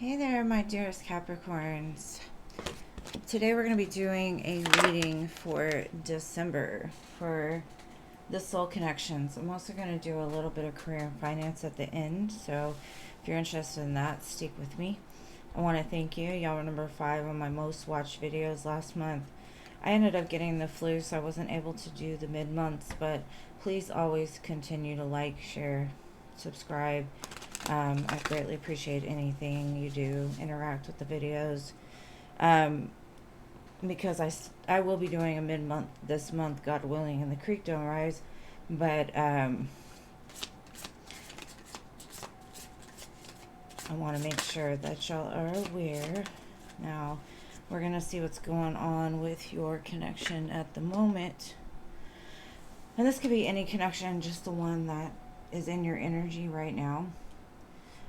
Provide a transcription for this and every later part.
Hey there, my dearest Capricorns. Today we're going to be doing a reading for December for the soul connections. I'm also going to do a little bit of career and finance at the end, so if you're interested in that, stick with me. I want to thank you. Y'all were number 5 on my most watched videos last month. I ended up getting the flu, so I wasn't able to do the mid-months, but please always continue to like, share, subscribe. I greatly appreciate anything you do, interact with the videos, because I will be doing a mid-month this month, God willing, and the creek don't rise, but I want to make sure that y'all are aware. Now, we're going to see what's going on with your connection at the moment, and this could be any connection, just the one that is in your energy right now.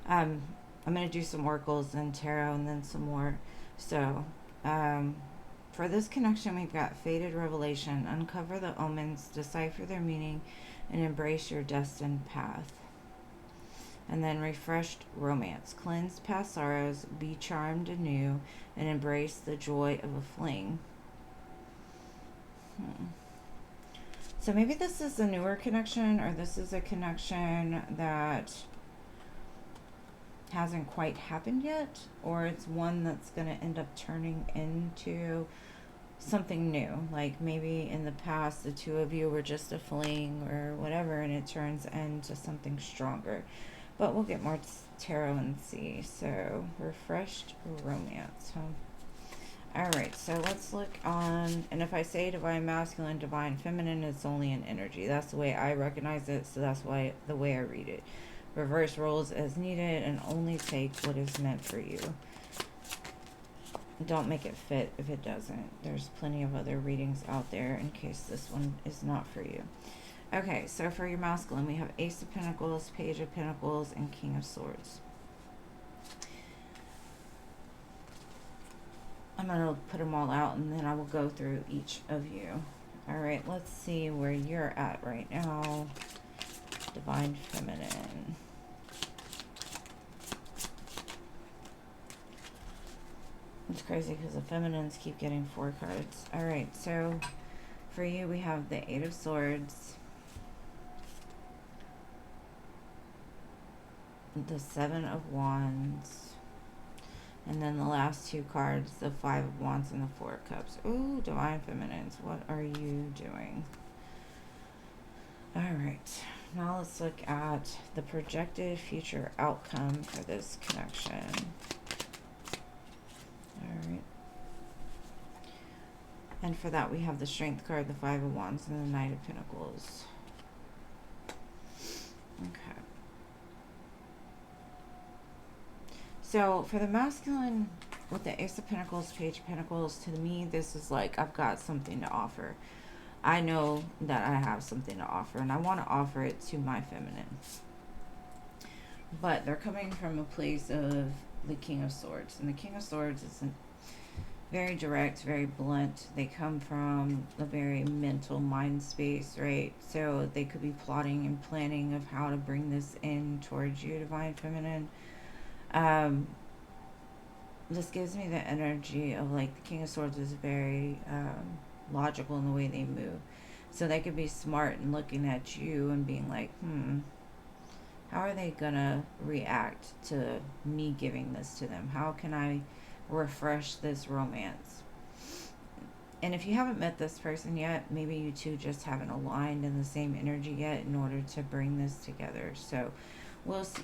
I'm going to do some oracles and tarot and then some more. So, for this connection, we've got Faded Revelation. Uncover the omens, decipher their meaning, and embrace your destined path. And then Refreshed Romance. Cleanse past sorrows, be charmed anew, and embrace the joy of a fling. So maybe this is a newer connection, or this is a connection that hasn't quite happened yet, or it's one that's going to end up turning into something new. Like maybe in the past the two of you were just a fling or whatever, and it turns into something stronger. But we'll get more tarot and see. So Refreshed Romance, Alright, so let's look on, and if I say divine masculine, divine feminine, it's only an energy. That's the way I recognize it, so that's why the way I read it. Reverse roles as needed, and only take what is meant for you. Don't make it fit if it doesn't. There's plenty of other readings out there in case this one is not for you. Okay, so for your masculine, we have Ace of Pentacles, Page of Pentacles, and King of Swords. I'm going to put them all out, and then I will go through each of you. Alright, let's see where you're at right now. Divine Feminine. It's crazy because the feminines keep getting 4 cards. Alright, so for you we have the 8 of Swords, the 7 of Wands, and then the last 2 cards, the 5 of Wands and the 4 of Cups. Ooh, Divine Feminines, what are you doing? Alright, now let's look at the projected future outcome for this connection. Alright. And for that we have the Strength card, the 5 of Wands, and the Knight of Pentacles. Okay. So for the masculine, with the Ace of Pentacles, Page of Pentacles, to me this is like I've got something to offer. I know that I have something to offer, and I want to offer it to my feminine. But they're coming from a place of the King of Swords. And the King of Swords is very direct, very blunt. They come from a very mental mind space, right? So they could be plotting and planning of how to bring this in towards you, Divine Feminine. This gives me the energy of like the King of Swords is very logical in the way they move. So they could be smart and looking at you and being like, how are they gonna react to me giving this to them? How can I refresh this romance? And if you haven't met this person yet, maybe you two just haven't aligned in the same energy yet in order to bring this together. So we'll see.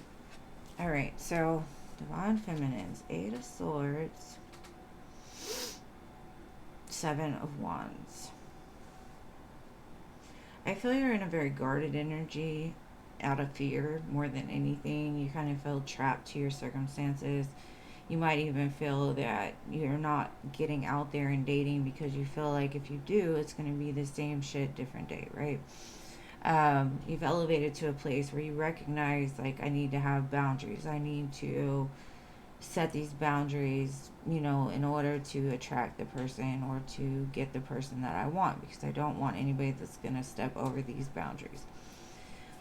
Alright, so Divine Feminines, 8 of Swords, 7 of Wands. I feel you're in a very guarded energy out of fear more than anything. You kind of feel trapped to your circumstances. You might even feel that you're not getting out there and dating because you feel like if you do, it's going to be the same shit, different day, right? You've elevated to a place where you recognize, like, I need to have boundaries. I need to set these boundaries, you know, in order to attract the person or to get the person that I want, because I don't want anybody that's going to step over these boundaries.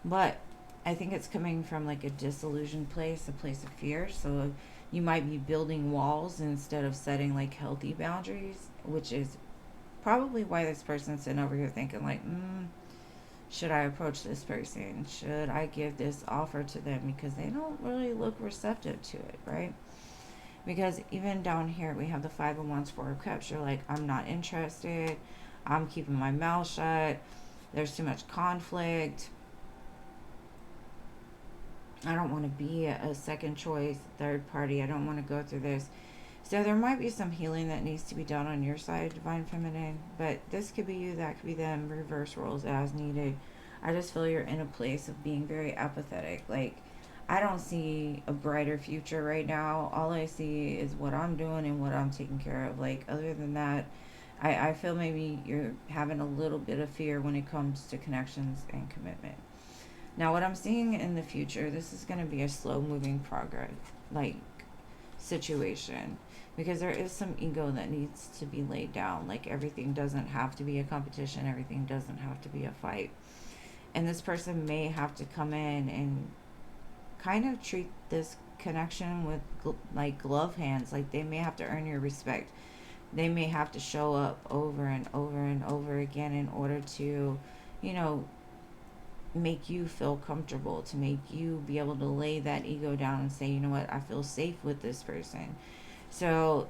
But I think it's coming from like a disillusioned place, a place of fear. So You might be building walls instead of setting like healthy boundaries, which is probably why this person's sitting over here thinking like, should I approach this person? Should I give this offer to them? Because they don't really look receptive to it, right? Because even down here, we have the Five of Wands, Four of Cups. You're like, I'm not interested. I'm keeping my mouth shut. There's too much conflict. I don't want to be a second choice, third party. I don't want to go through this. So there might be some healing that needs to be done on your side, Divine Feminine. But this could be you, that could be them. Reverse roles as needed. I just feel you're in a place of being very apathetic. Like, I don't see a brighter future right now. All I see is what I'm doing and what I'm taking care of. Like, other than that, I feel maybe you're having a little bit of fear when it comes to connections and commitment. Now, what I'm seeing in the future, this is going to be a slow moving progress, like, situation. Because there is some ego that needs to be laid down. Like, everything doesn't have to be a competition. Everything doesn't have to be a fight. And this person may have to come in and kind of treat this connection with like glove hands. Like, they may have to earn your respect. They may have to show up over and over and over again in order to, you know, make you feel comfortable, to make you be able to lay that ego down and say, you know what, I feel safe with this person. So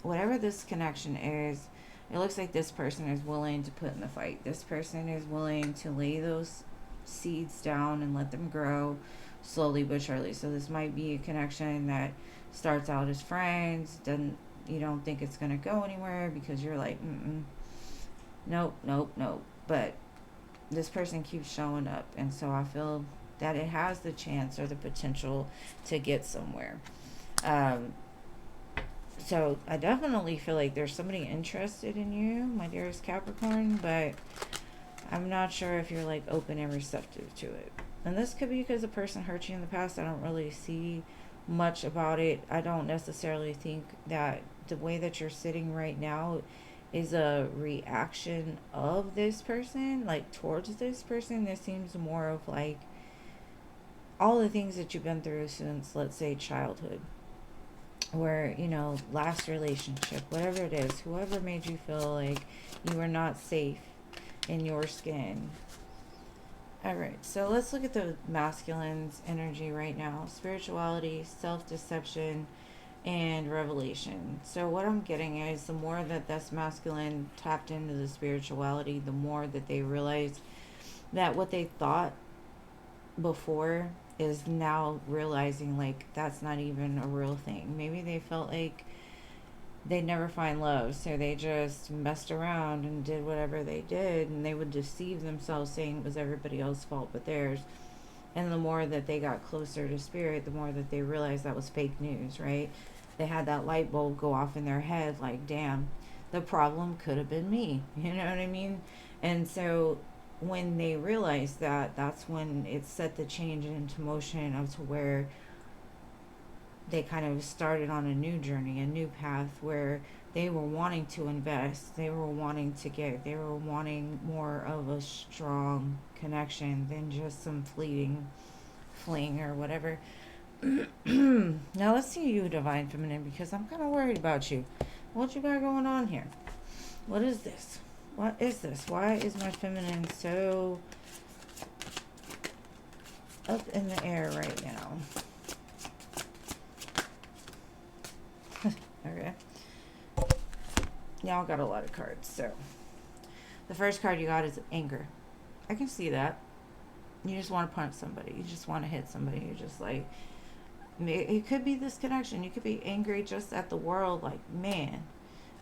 whatever this connection is, it looks like this person is willing to put in the fight. This person is willing to lay those seeds down and let them grow slowly but surely. So this might be a connection that starts out as friends, doesn't, you don't think it's going to go anywhere because you're like, nope, nope, nope. But this person keeps showing up, and so I feel that it has the chance or the potential to get somewhere. So I definitely feel like there's somebody interested in you, my dearest Capricorn, but I'm not sure if you're like open and receptive to it. And this could be because the person hurt you in the past. I don't really see much about it. I don't necessarily think that the way that you're sitting right now is a reaction of this person, like towards this person. This seems more of like all the things that you've been through since, let's say, childhood, where, you know, last relationship, whatever it is, whoever made you feel like you were not safe in your skin. All right, so let's look at the masculine's energy right now. Spirituality, self-deception, and revelation. So what I'm getting is the more that this masculine tapped into the spirituality, the more that they realize that what they thought before is now realizing like that's not even a real thing. Maybe they felt like they'd never find love, so they just messed around and did whatever they did, and they would deceive themselves saying it was everybody else's fault but theirs. And the more that they got closer to spirit, the more that they realized that was fake news, right? They had that light bulb go off in their head like, damn, the problem could have been me. You know what I mean? And so when they realized that, that's when it set the change into motion of to where they kind of started on a new journey, a new path where they were wanting to invest, they were wanting to give, they were wanting more of a strong connection than just some fleeting fling or whatever. Now let's see you, Divine Feminine, because I'm kind of worried about you. What you got going on here? What is this? What is this? Why is my feminine so up in the air right now? Okay. Y'all got a lot of cards. So the first card you got is anger. I can see that. You just want to punch somebody. You just want to hit somebody. You're just like, it could be this connection. You could be angry just at the world. Like, man,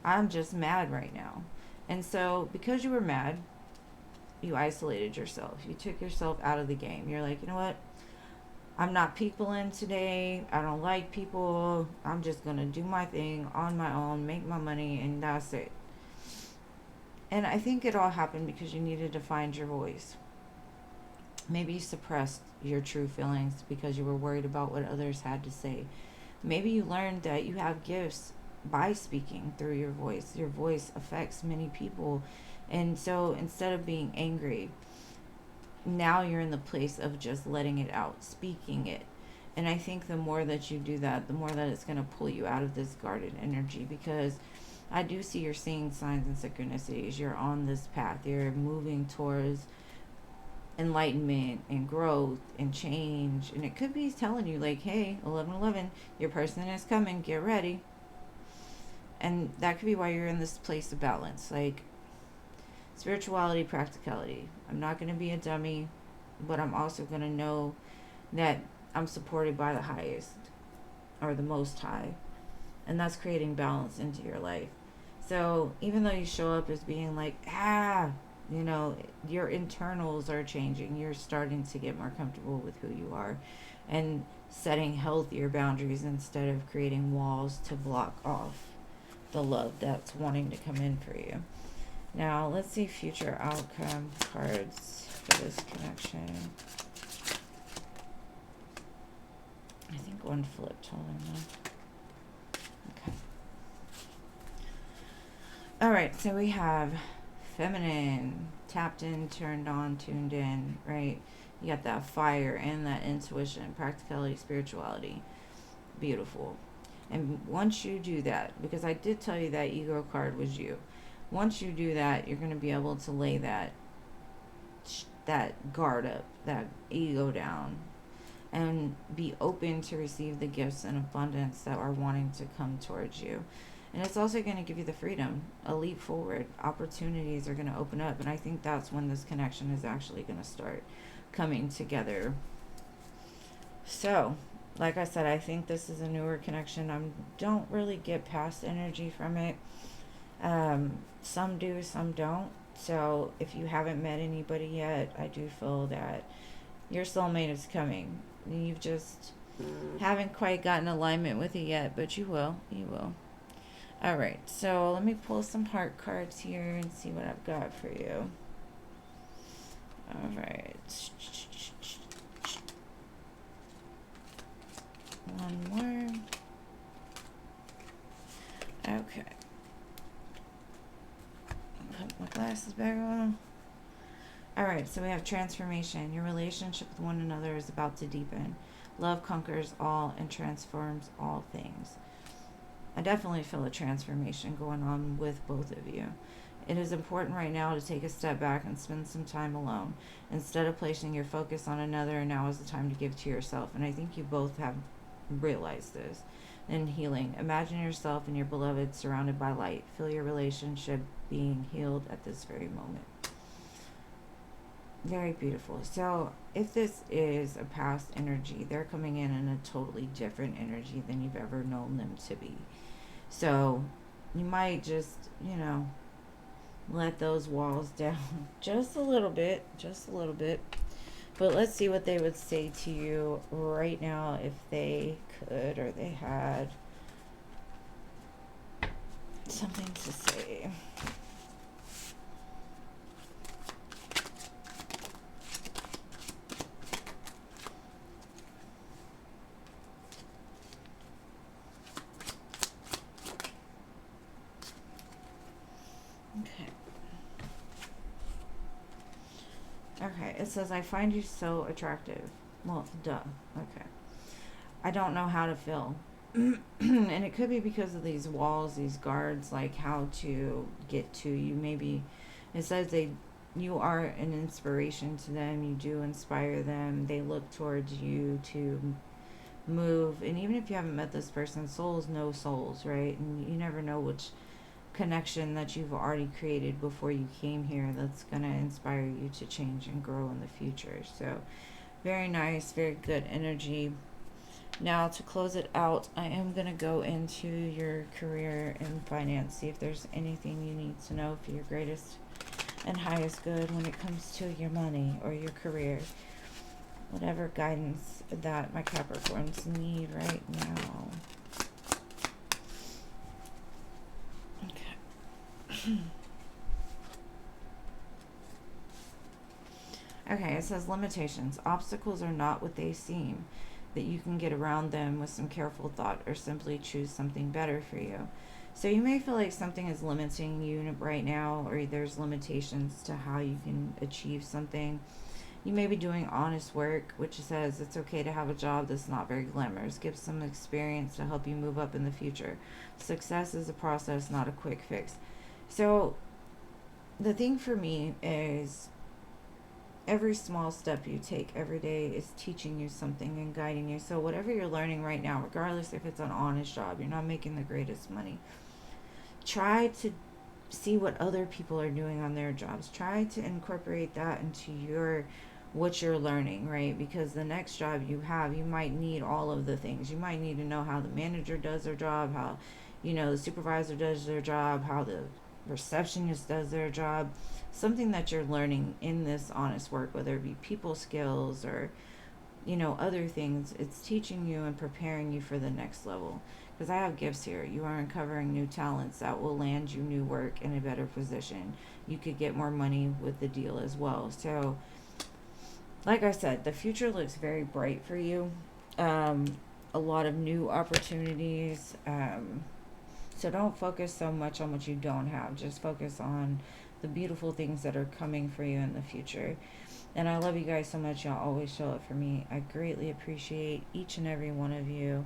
I'm just mad right now. And so because you were mad, you isolated yourself. You took yourself out of the game. You're like, you know what? I'm not peopling today. I don't like people. I'm just going to do my thing on my own, make my money, and that's it. And I think it all happened because you needed to find your voice. Maybe you suppressed your true feelings because you were worried about what others had to say. Maybe you learned that you have gifts by speaking through your voice. Your voice affects many people. And so instead of being angry, now you're in the place of just letting it out, speaking it. And I think the more that you do that, the more that it's going to pull you out of this guarded energy, because I do see you're seeing signs and synchronicities. You're on this path. You're moving towards enlightenment and growth and change. And it could be telling you, like, hey, 1111, your person is coming. Get ready. And that could be why you're in this place of balance. Like, spirituality, practicality. I'm not going to be a dummy, but I'm also going to know that I'm supported by the highest or the most high. And that's creating balance into your life. So even though you show up as being like, you know, your internals are changing. You're starting to get more comfortable with who you are and setting healthier boundaries instead of creating walls to block off the love that's wanting to come in for you. Now, let's see future outcome cards for this connection. I think one flipped. Hold on though. Okay. Alright, so we have feminine, tapped in, turned on, tuned in, right? You got that fire and that intuition, practicality, spirituality. Beautiful. And once you do that, because I did tell you that ego card was you. Once you do that, you're going to be able to lay that guard up, that ego down, and be open to receive the gifts and abundance that are wanting to come towards you. And it's also going to give you the freedom, a leap forward. Opportunities are going to open up. And I think that's when this connection is actually going to start coming together. So, like I said, I think this is a newer connection. I don't really get past energy from it. Some do, some don't. So if you haven't met anybody yet, I do feel that your soulmate is coming. You've just haven't quite gotten alignment with it yet, but you will. You will. All right, so let me pull some heart cards here and see what I've got for you. All right. One more. Okay. Put my glasses back on. Alright, so we have transformation. Your relationship with one another is about to deepen. Love conquers all and transforms all things. I definitely feel a transformation going on with both of you. It is important right now to take a step back and spend some time alone. Instead of placing your focus on another, now is the time to give to yourself. And I think you both have realized this. And healing. Imagine yourself and your beloved surrounded by light. Feel your relationship being healed at this very moment. Very beautiful. So if this is a past energy, they're coming in a totally different energy than you've ever known them to be. So you might just, you know, let those walls down just a little bit. But let's see what they would say to you right now if they could or they had something to say. Okay, it says, I find you so attractive. Well, duh. Okay. I don't know how to feel. And it could be because of these walls, these guards, like how to get to you. Maybe it says you are an inspiration to them. You do inspire them. They look towards you to move. And even if you haven't met this person, souls know souls, right? And you never know which connection that you've already created before you came here that's going to inspire you to change and grow in the future. So very nice, very good energy. Now to close it out, I am going to go into your career and finance, see if there's anything you need to know for your greatest and highest good when it comes to your money or your career. Whatever guidance that my Capricorns need right now. Okay, it says limitations. Obstacles are not what they seem, that you can get around them with some careful thought or simply choose something better for you. So you may feel like something is limiting you right now, or there's limitations to how you can achieve something. You may be doing honest work, which says it's okay to have a job that's not very glamorous. Give some experience to help you move up in the future. Success is a process, not a quick fix. So the thing for me is every small step you take every day is teaching you something and guiding you. So whatever you're learning right now, regardless if it's an honest job, you're not making the greatest money, try to see what other people are doing on their jobs. Try to incorporate that into your what you're learning, right? Because the next job you have, you might need all of the things. You might need to know how the manager does their job, how, the supervisor does their job, how the receptionist does their job. Something that you're learning in this honest work, whether it be people skills or, other things, it's teaching you and preparing you for the next level. Because I have gifts here. You are uncovering new talents that will land you new work in a better position. You could get more money with the deal as well. So, like I said, the future looks very bright for you. A lot of new opportunities. So don't focus so much on what you don't have. Just focus on the beautiful things that are coming for you in the future. And I love you guys so much. Y'all always show up for me. I greatly appreciate each and every one of you.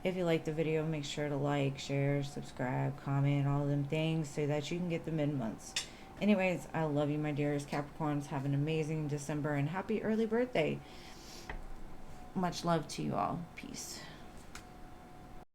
If you like the video, make sure to like, share, subscribe, comment, all of them things so that you can get the mid-months. Anyways, I love you, my dearest Capricorns. Have an amazing December and happy early birthday. Much love to you all. Peace.